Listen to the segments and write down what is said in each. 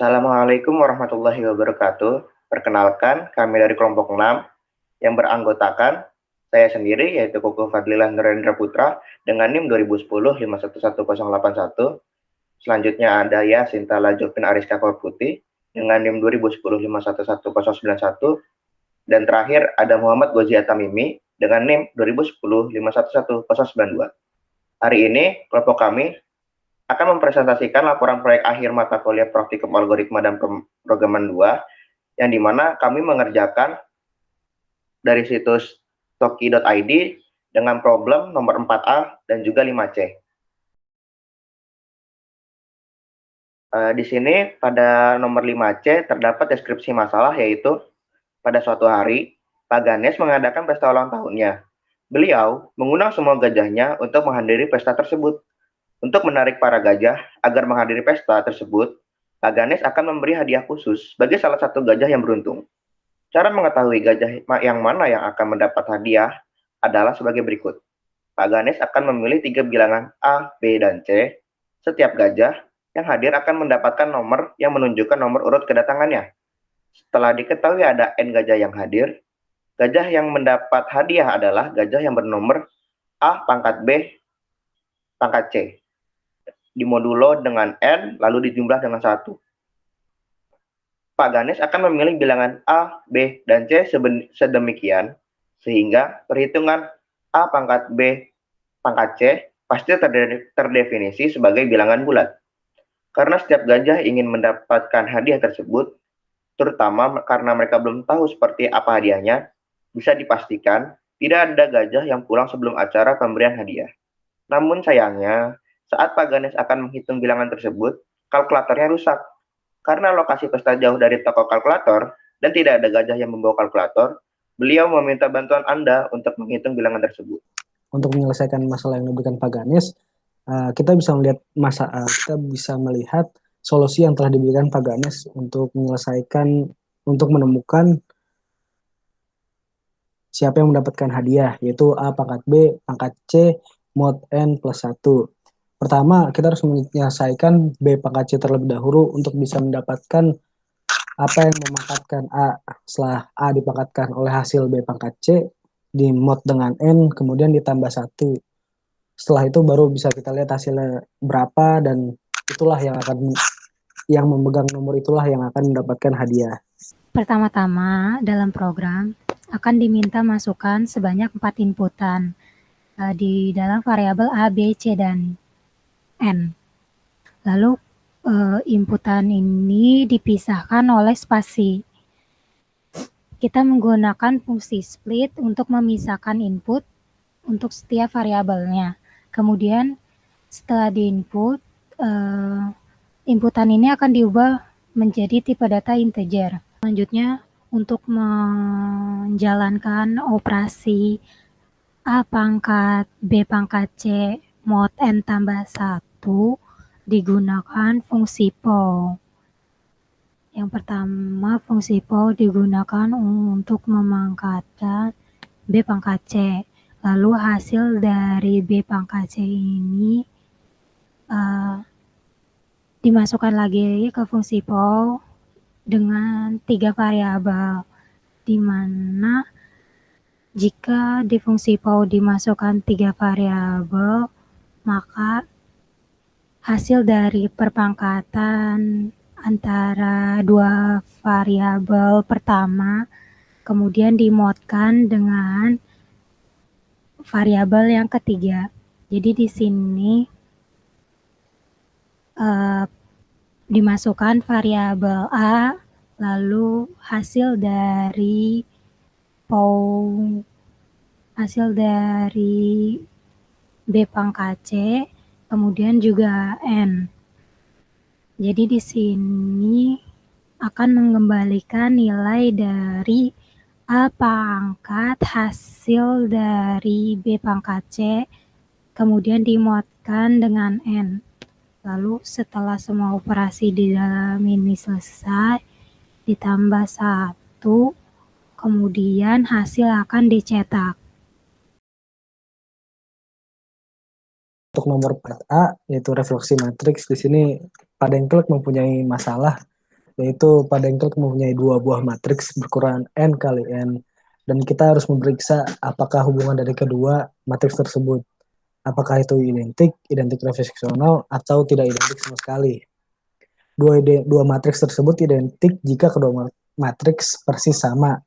Assalamualaikum warahmatullahi wabarakatuh. Perkenalkan, kami dari kelompok 6 yang beranggotakan saya sendiri yaitu Koko Fadlilah Nurendra Putra dengan NIM 2010 511081. Selanjutnya ada Yasin Tala Jopin Ariska Korputi dengan NIM 2010 511091. Dan terakhir ada Muhammad Gozi Atamimi dengan NIM 2010 511092. Hari ini kelompok kami akan mempresentasikan laporan proyek akhir mata kuliah Praktikum Algoritma dan Programan 2, yang dimana kami mengerjakan dari situs toki.id dengan problem nomor 4A dan juga 5C. Di sini pada nomor 5C terdapat deskripsi masalah, yaitu pada suatu hari, Pak Ganes mengadakan pesta ulang tahunnya. Beliau mengundang semua gajahnya untuk menghadiri pesta tersebut. Untuk menarik para gajah agar menghadiri pesta tersebut, Pak Ganes akan memberi hadiah khusus bagi salah satu gajah yang beruntung. Cara mengetahui gajah yang mana yang akan mendapat hadiah adalah sebagai berikut. Pak Ganes akan memilih 3 bilangan A, B, dan C. Setiap gajah yang hadir akan mendapatkan nomor yang menunjukkan nomor urut kedatangannya. Setelah diketahui ada N gajah yang hadir, gajah yang mendapat hadiah adalah gajah yang bernomor A pangkat B pangkat C. Dimodulo dengan N, lalu dijumlah dengan 1. Pak Ganes akan memilih bilangan A, B, dan C sedemikian, sehingga perhitungan A pangkat B pangkat C pasti terdefinisi sebagai bilangan bulat. Karena setiap gajah ingin mendapatkan hadiah tersebut, terutama karena mereka belum tahu seperti apa hadiahnya, bisa dipastikan tidak ada gajah yang pulang sebelum acara pemberian hadiah. Namun sayangnya, saat Pak Ganes akan menghitung bilangan tersebut, kalkulatornya rusak. Karena lokasi pesta jauh dari toko kalkulator dan tidak ada gajah yang membawa kalkulator, beliau meminta bantuan Anda untuk menghitung bilangan tersebut. Untuk menyelesaikan masalah yang diberikan Pak Ganes, kita bisa melihat solusi yang telah diberikan Pak Ganes untuk menemukan siapa yang mendapatkan hadiah, yaitu A pangkat B pangkat C mod N plus 1. Pertama, kita harus menyelesaikan B pangkat C terlebih dahulu untuk bisa mendapatkan apa yang memangkatkan A. Setelah A dipangkatkan oleh hasil B pangkat C, di mod dengan N, kemudian ditambah 1. Setelah itu baru bisa kita lihat hasilnya berapa, dan itulah yang memegang nomor itulah yang akan mendapatkan hadiah. Pertama-tama, dalam program akan diminta masukan sebanyak 4 inputan di dalam variabel A, B, C, dan N. Lalu inputan ini dipisahkan oleh spasi. Kita menggunakan fungsi split untuk memisahkan input untuk setiap variabelnya. Kemudian setelah diinput, inputan ini akan diubah menjadi tipe data integer. Selanjutnya, untuk menjalankan operasi A pangkat B pangkat C mod N tambah 1 digunakan fungsi pow. Yang pertama, fungsi pow digunakan untuk memangkatkan B pangkat C. Lalu hasil dari B pangkat C ini dimasukkan lagi ke fungsi pow dengan 3 variabel, di mana jika di fungsi pow dimasukkan 3 variabel, maka hasil dari perpangkatan antara 2 variabel pertama kemudian dimodkan dengan variabel yang ketiga. Jadi di sini dimasukkan variabel A, lalu hasil dari B pangkat C, kemudian juga N. Jadi di sini akan mengembalikan nilai dari A pangkat hasil dari B pangkat C, kemudian dimodkan dengan N. Lalu setelah semua operasi di dalam ini selesai, ditambah 1, kemudian hasil akan dicetak. Untuk nomor part A, yaitu refleksi matriks, di sini Pak Dengklek mempunyai masalah yaitu pada Engkle mempunyai dua buah matriks berukuran n kali n, dan kita harus memeriksa apakah hubungan dari kedua matriks tersebut, apakah itu identik reversisional, atau tidak identik sama sekali. Dua matriks tersebut identik jika kedua matriks persis sama.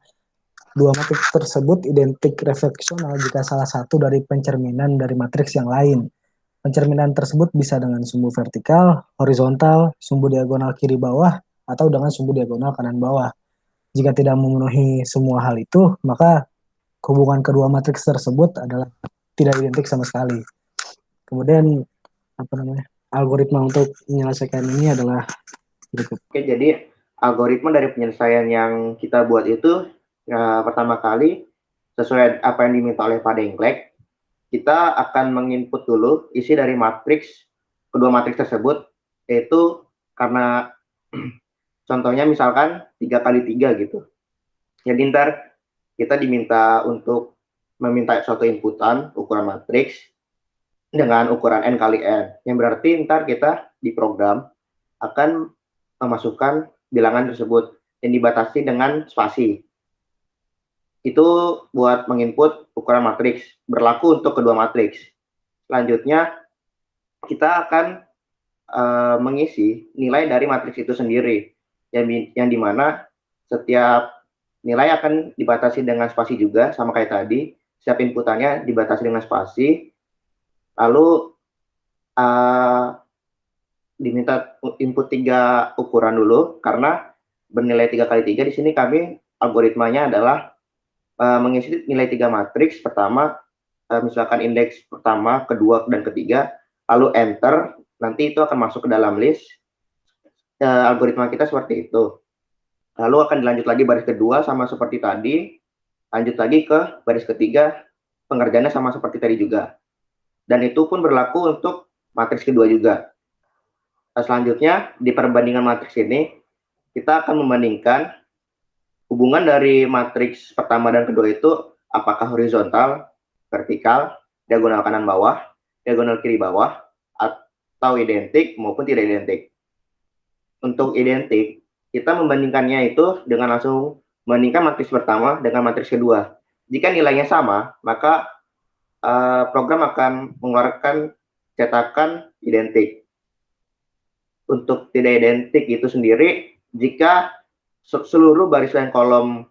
Dua matriks tersebut identik reversisional jika salah satu dari pencerminan dari matriks yang lain. Pencerminan tersebut bisa dengan sumbu vertikal, horizontal, sumbu diagonal kiri bawah, atau dengan sumbu diagonal kanan bawah. Jika tidak memenuhi semua hal itu, maka hubungan kedua matriks tersebut adalah tidak identik sama sekali. Kemudian algoritma untuk menyelesaikan ini adalah berikut. Oke, jadi algoritma dari penyelesaian yang kita buat itu pertama kali sesuai apa yang diminta oleh Pak Dengklek, kita akan menginput dulu isi dari kedua matriks tersebut, yaitu karena contohnya misalkan 3x3 gitu. Jadi ntar kita diminta untuk meminta suatu inputan ukuran matriks dengan ukuran n kali n, yang berarti ntar kita di program akan memasukkan bilangan tersebut yang dibatasi dengan spasi. Itu buat menginput ukuran matriks, berlaku untuk kedua matriks. Selanjutnya kita akan mengisi nilai dari matriks itu sendiri, yang dimana setiap nilai akan dibatasi dengan spasi juga, sama kayak tadi, setiap inputannya dibatasi dengan spasi, lalu diminta input 3 ukuran dulu, karena bernilai 3x3 di sini kami algoritmanya adalah mengisi nilai 3 matriks pertama, misalkan indeks pertama, kedua, dan ketiga, lalu enter, nanti itu akan masuk ke dalam list. Algoritma kita seperti itu. Lalu akan dilanjut lagi baris kedua sama seperti tadi, lanjut lagi ke baris ketiga, pengerjaannya sama seperti tadi juga. Dan itu pun berlaku untuk matriks kedua juga. Selanjutnya, di perbandingan matriks ini, kita akan membandingkan hubungan dari matriks pertama dan kedua itu apakah horizontal, vertikal, diagonal kanan bawah, diagonal kiri bawah, atau identik maupun tidak identik. Untuk identik, kita membandingkannya itu dengan langsung membandingkan matriks pertama dengan matriks kedua. Jika nilainya sama, maka program akan mengeluarkan cetakan identik. Untuk tidak identik itu sendiri, jika seluruh baris dan kolom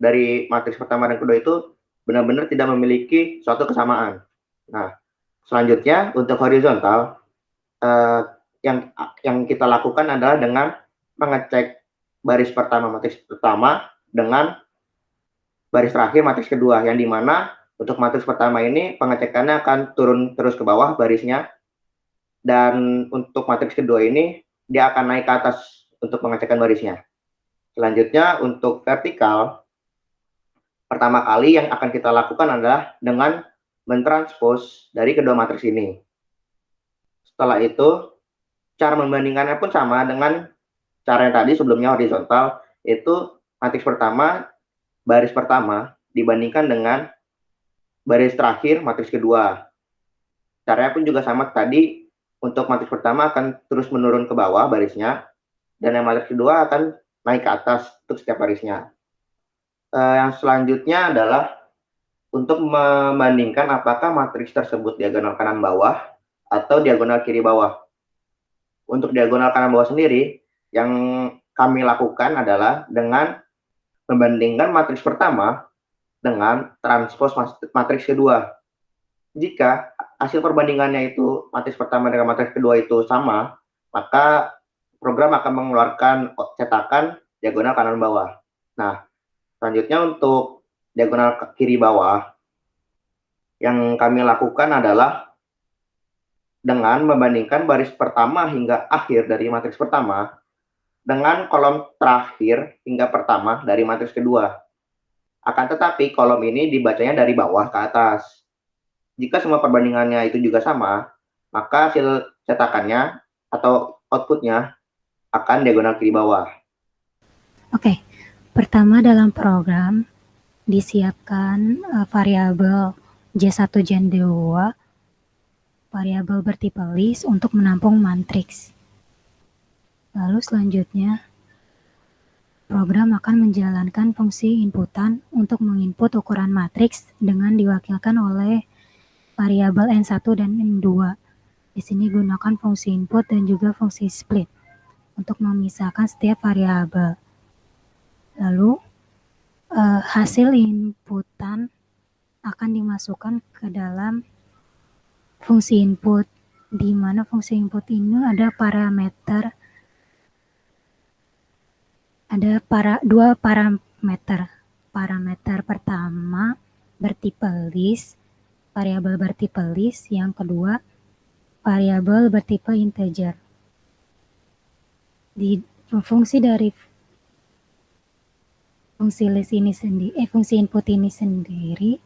dari matriks pertama dan kedua itu benar-benar tidak memiliki suatu kesamaan. Nah, selanjutnya untuk horizontal, yang kita lakukan adalah dengan mengecek baris pertama matriks pertama dengan baris terakhir matriks kedua, yang dimana untuk matriks pertama ini pengecekannya akan turun terus ke bawah barisnya, dan untuk matriks kedua ini dia akan naik ke atas untuk pengecekan barisnya. Selanjutnya untuk vertikal, pertama kali yang akan kita lakukan adalah dengan mentranspose dari kedua matriks ini. Setelah itu, cara membandingkannya pun sama dengan cara yang tadi sebelumnya horizontal, yaitu matriks pertama, baris pertama dibandingkan dengan baris terakhir matriks kedua. Caranya pun juga sama tadi, untuk matriks pertama akan terus menurun ke bawah barisnya, dan yang matriks kedua akan naik ke atas untuk setiap barisnya. Yang selanjutnya adalah untuk membandingkan apakah matriks tersebut diagonal kanan bawah atau diagonal kiri bawah. Untuk diagonal kanan bawah sendiri, yang kami lakukan adalah dengan membandingkan matriks pertama dengan transpose matriks kedua. Jika hasil perbandingannya itu matriks pertama dengan matriks kedua itu sama, maka program akan mengeluarkan cetakan diagonal kanan bawah. Nah, selanjutnya untuk diagonal kiri bawah, yang kami lakukan adalah dengan membandingkan baris pertama hingga akhir dari matriks pertama dengan kolom terakhir hingga pertama dari matriks kedua. Akan tetapi kolom ini dibacanya dari bawah ke atas. Jika semua perbandingannya itu juga sama, maka hasil cetakannya atau outputnya akan diagonal kiri bawah. Oke, pertama dalam program disiapkan variabel J1, J2, variabel bertipe list untuk menampung matriks. Lalu selanjutnya Program akan menjalankan fungsi inputan untuk menginput ukuran matriks dengan diwakilkan oleh variabel N1 dan N2. Di sini gunakan fungsi input dan juga fungsi split untuk memisahkan setiap variabel. Lalu hasil inputan akan dimasukkan ke dalam fungsi input, di mana fungsi input ini ada parameter, dua parameter. Parameter pertama bertipe list, variabel bertipe list, yang kedua variabel bertipe integer. Di fungsi dari fungsi list ini sendiri, fungsi input ini sendiri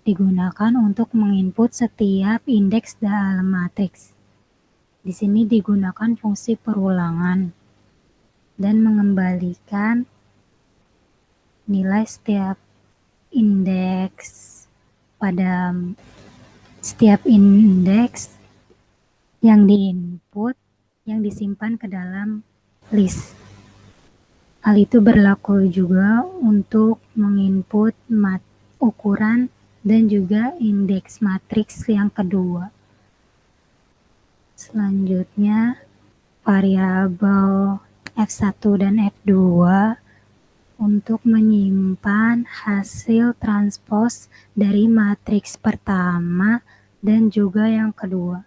digunakan untuk menginput setiap indeks dalam matriks. Di sini digunakan fungsi perulangan dan mengembalikan nilai setiap indeks pada setiap indeks yang diinput yang disimpan ke dalam list. Hal itu berlaku juga untuk menginput ukuran dan juga indeks matriks yang kedua. Selanjutnya, variabel F1 dan F2 untuk menyimpan hasil transpos dari matriks pertama dan juga yang kedua,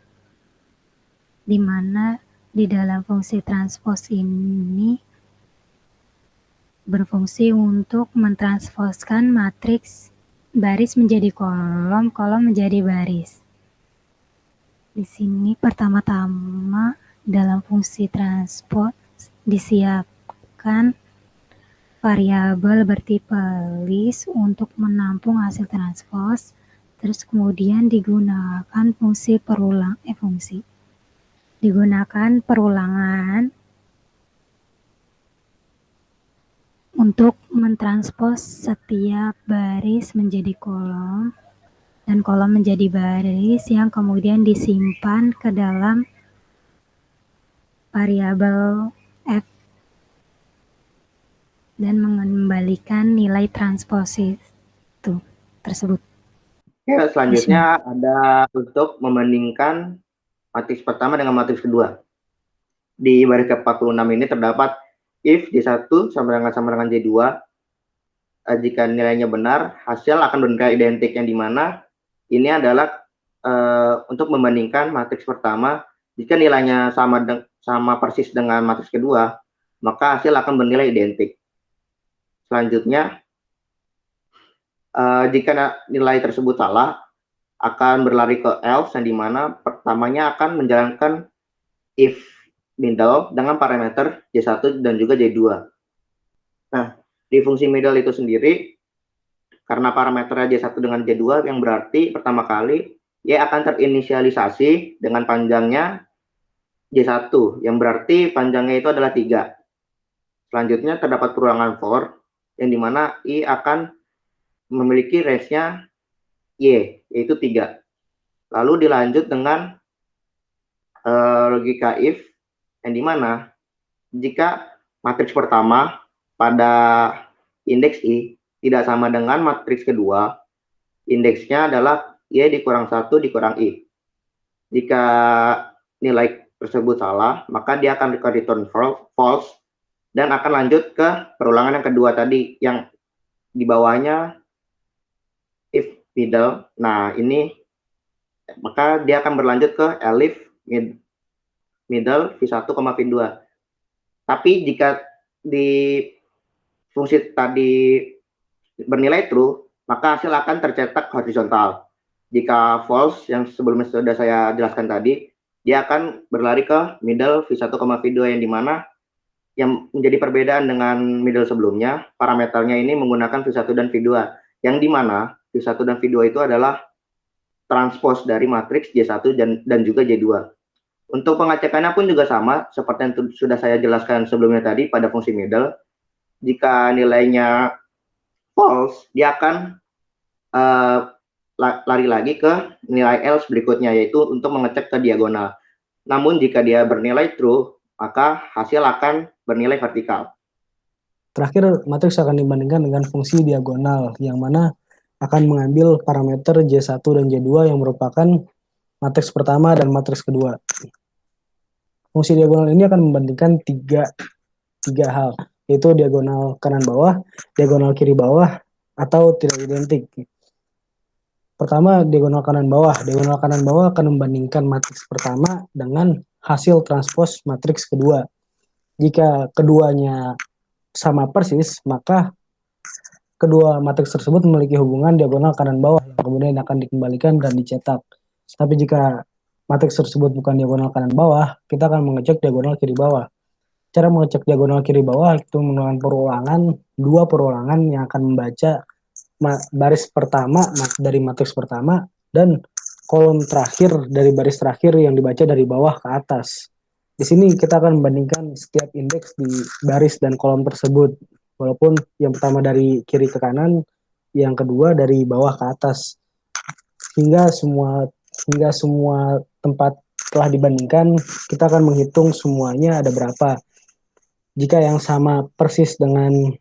di mana di dalam fungsi transpos ini berfungsi untuk mentransposkan matriks baris menjadi kolom, kolom menjadi baris. Di sini pertama-tama dalam fungsi transpos disiapkan variabel bertipe list untuk menampung hasil transpos, terus kemudian digunakan digunakan perulangan untuk mentranspos setiap baris menjadi kolom dan kolom menjadi baris yang kemudian disimpan ke dalam variabel F dan mengembalikan nilai transpos itu tersebut. Ya, selanjutnya ada untuk membandingkan matriks pertama dengan matriks kedua. Di baris ke-46 ini terdapat if J1 sama dengan J2, jika nilainya benar, hasil akan bernilai identik, yang dimana ini adalah untuk membandingkan matriks pertama. Jika nilainya sama persis dengan matriks kedua, maka hasil akan bernilai identik. Selanjutnya, jika nilai tersebut salah, akan berlari ke else, yang dimana pertamanya akan menjalankan if middle dengan parameter J1 dan juga J2. Nah, di fungsi middle itu sendiri, karena parameternya J1 dengan J2, yang berarti pertama kali Y akan terinisialisasi dengan panjangnya J1, yang berarti panjangnya itu adalah 3. Selanjutnya terdapat perulangan for, yang dimana I akan memiliki range-nya Y, yaitu 3. Lalu dilanjut dengan logika if, yang dimana jika matriks pertama pada indeks I tidak sama dengan matriks kedua, indeksnya adalah Y dikurang 1 dikurang I. Jika nilai tersebut salah, maka dia akan return false dan akan lanjut ke perulangan yang kedua tadi, yang di bawahnya if middle. Nah, ini maka dia akan berlanjut ke elif middle V1, V2. Tapi jika di fungsi tadi bernilai true, maka hasil akan tercetak horizontal. Jika false, yang sebelumnya sudah saya jelaskan tadi, dia akan berlari ke middle V1, V2, yang dimana yang menjadi perbedaan dengan middle sebelumnya, parameternya ini menggunakan V1 dan V2, yang dimana V1 dan V2 itu adalah transpos dari matriks J1 dan juga J2. Untuk pengecekannya pun juga sama, seperti yang sudah saya jelaskan sebelumnya tadi pada fungsi middle. Jika nilainya false, dia akan lari lagi ke nilai else berikutnya, yaitu untuk mengecek ke diagonal. Namun jika dia bernilai true, maka hasil akan bernilai vertikal. Terakhir, matriks akan dibandingkan dengan fungsi diagonal, yang mana akan mengambil parameter J1 dan J2 yang merupakan matriks pertama dan matriks kedua. Fungsi diagonal ini akan membandingkan tiga hal, yaitu diagonal kanan bawah, diagonal kiri bawah, atau tidak identik. Pertama, diagonal kanan bawah. Diagonal kanan bawah akan membandingkan matriks pertama dengan hasil transpos matriks kedua. Jika keduanya sama persis, maka kedua matriks tersebut memiliki hubungan diagonal kanan bawah yang kemudian akan dikembalikan dan dicetak. Tapi jika matriks tersebut bukan diagonal kanan bawah, kita akan mengecek diagonal kiri bawah. Cara mengecek diagonal kiri bawah itu menggunakan dua perulangan yang akan membaca baris pertama dari matriks pertama dan kolom terakhir dari baris terakhir yang dibaca dari bawah ke atas. Di sini kita akan membandingkan setiap indeks di baris dan kolom tersebut. Walaupun yang pertama dari kiri ke kanan, yang kedua dari bawah ke atas. Hingga semua tempat telah dibandingkan, kita akan menghitung semuanya ada berapa. Jika yang sama persis dengan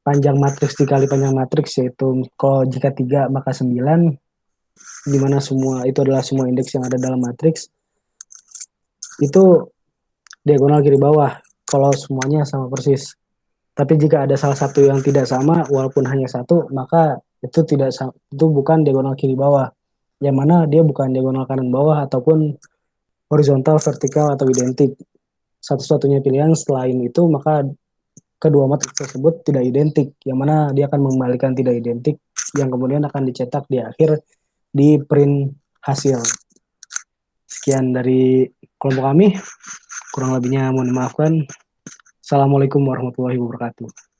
panjang matriks dikali panjang matriks, yaitu kalau jika 3 maka 9, di mana semua itu adalah semua indeks yang ada dalam matriks, itu diagonal kiri bawah kalau semuanya sama persis. Tapi jika ada salah satu yang tidak sama walaupun hanya satu, maka itu bukan diagonal kiri bawah, yang mana dia bukan diagonal kanan bawah ataupun horizontal, vertikal, atau identik. Satu-satunya pilihan selain itu, maka kedua matriks tersebut tidak identik, yang mana dia akan mengembalikan tidak identik yang kemudian akan dicetak di akhir di print hasil. Sekian dari kelompok kami, kurang lebihnya mohon dimaafkan. Assalamualaikum warahmatullahi wabarakatuh.